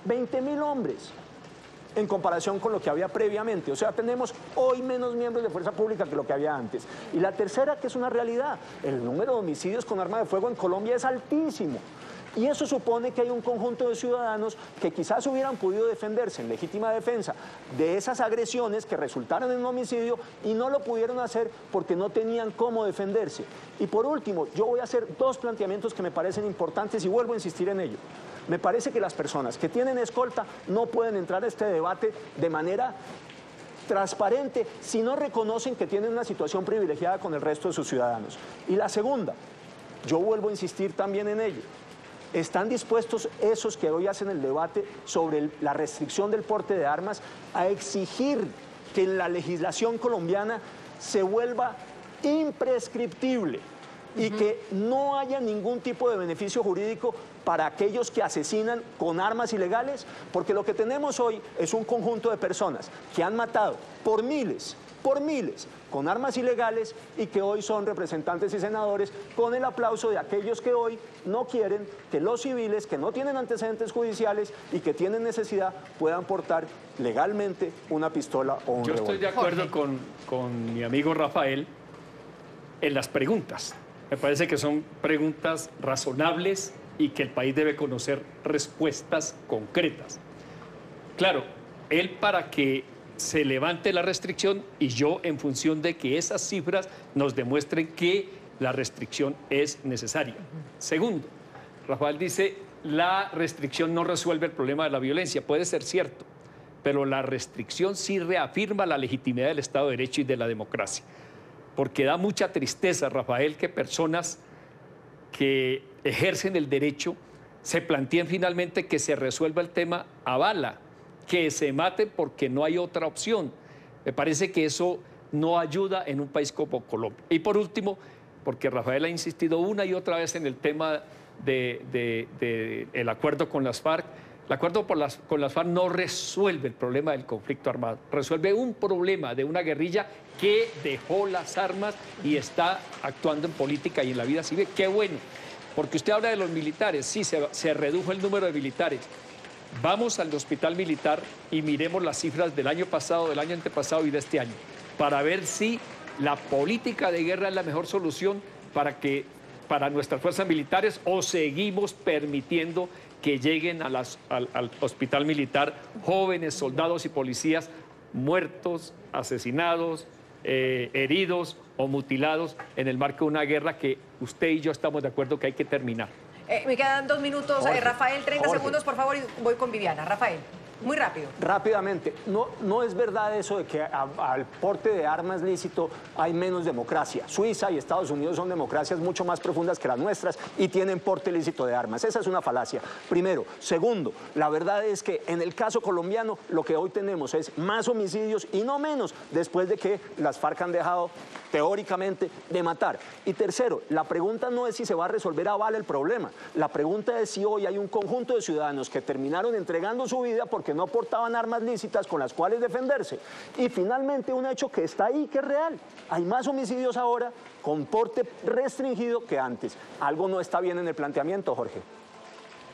S10: 20.000 hombres en comparación con lo que había previamente. O sea, tenemos hoy menos miembros de fuerza pública que lo que había antes. Y la tercera, que es una realidad, el número de homicidios con arma de fuego en Colombia es altísimo. Y eso supone que hay un conjunto de ciudadanos que quizás hubieran podido defenderse en legítima defensa de esas agresiones que resultaron en un homicidio y no lo pudieron hacer porque no tenían cómo defenderse. Y por último, yo voy a hacer dos planteamientos que me parecen importantes y vuelvo a insistir en ello. Me parece que las personas que tienen escolta no pueden entrar a este debate de manera transparente si no reconocen que tienen una situación privilegiada con el resto de sus ciudadanos. Y la segunda, yo vuelvo a insistir también en ello. ¿Están dispuestos esos que hoy hacen el debate sobre la restricción del porte de armas a exigir que en la legislación colombiana se vuelva imprescriptible y que no haya ningún tipo de beneficio jurídico para aquellos que asesinan con armas ilegales? Porque lo que tenemos hoy es un conjunto de personas que han matado por miles, con armas ilegales y que hoy son representantes y senadores con el aplauso de aquellos que hoy no quieren que los civiles que no tienen antecedentes judiciales y que tienen necesidad puedan portar legalmente una pistola o un revólver.
S9: Yo estoy de acuerdo con mi amigo Rafael en las preguntas. Me parece que son preguntas razonables y que el país debe conocer respuestas concretas. Claro, él para que se levante la restricción y yo en función de que esas cifras nos demuestren que la restricción es necesaria. Segundo, Rafael dice, la restricción no resuelve el problema de la violencia. Puede ser cierto, pero la restricción sí reafirma la legitimidad del Estado de Derecho y de la democracia. Porque da mucha tristeza, Rafael, que personas que ejercen el derecho se planteen finalmente que se resuelva el tema a bala, que se maten porque no hay otra opción. Me parece que eso no ayuda en un país como Colombia. Y por último, porque Rafael ha insistido una y otra vez en el tema del acuerdo con las FARC. El acuerdo con las FARC no resuelve el problema del conflicto armado, resuelve un problema de una guerrilla que dejó las armas y está actuando en política y en la vida civil. ¡Qué bueno! Porque usted habla de los militares, sí, se redujo el número de militares. Vamos al hospital militar y miremos las cifras del año pasado, del año antepasado y de este año, para ver si la política de guerra es la mejor solución para nuestras fuerzas militares, o seguimos permitiendo que lleguen al hospital militar jóvenes, soldados y policías muertos, asesinados, heridos o mutilados en el marco de una guerra que usted y yo estamos de acuerdo que hay que terminar.
S2: Me quedan 2 minutos.
S10: Jorge,
S2: Rafael, 30
S10: Jorge.
S2: segundos, por favor, y voy con Viviana. Rafael, muy rápido.
S10: Rápidamente, no es verdad eso de que al porte de armas lícito hay menos democracia. Suiza y Estados Unidos son democracias mucho más profundas que las nuestras y tienen porte lícito de armas. Esa es una falacia, primero. Segundo, la verdad es que en el caso colombiano lo que hoy tenemos es más homicidios y no menos después de que las FARC han dejado teóricamente de matar. Y tercero, la pregunta no es si se va a resolver a bala el problema. La pregunta es si hoy hay un conjunto de ciudadanos que terminaron entregando su vida porque no portaban armas lícitas con las cuales defenderse. Y finalmente un hecho que está ahí, que es real. Hay más homicidios ahora con porte restringido que antes. Algo no está bien en el planteamiento, Jorge.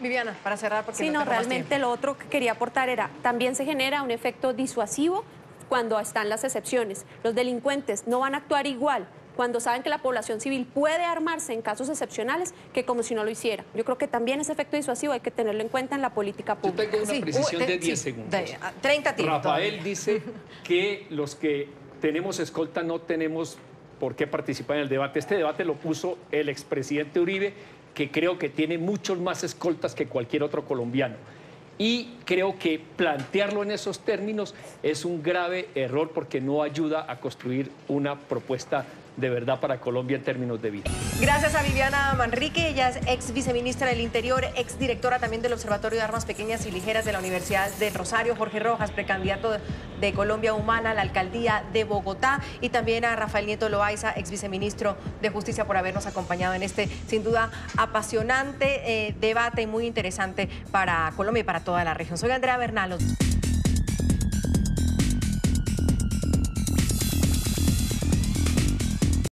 S2: Viviana, para cerrar, porque
S8: Sí, no, realmente lo otro que quería aportar era, también se genera un efecto disuasivo cuando están las excepciones. Los delincuentes no van a actuar igual cuando saben que la población civil puede armarse en casos excepcionales que como si no lo hiciera. Yo creo que también ese efecto disuasivo hay que tenerlo en cuenta en la política
S9: Yo
S8: pública.
S9: tengo una precisión de 10 segundos.
S2: 30 tiempos.
S9: Rafael dice que los que tenemos escolta no tenemos por qué participar en el debate. Este debate lo puso el expresidente Uribe, que creo que tiene muchos más escoltas que cualquier otro colombiano. Y creo que plantearlo en esos términos es un grave error porque no ayuda a construir una propuesta de verdad para Colombia en términos de vida.
S2: Gracias a Viviana Manrique, ella es ex viceministra del Interior, ex directora también del Observatorio de Armas Pequeñas y Ligeras de la Universidad del Rosario. Jorge Rojas, precandidato de Colombia Humana a la alcaldía de Bogotá, y también a Rafael Nieto Loaiza, ex viceministro de Justicia, por habernos acompañado en este sin duda apasionante debate y muy interesante para Colombia y para toda la región. Soy Andrea Bernal.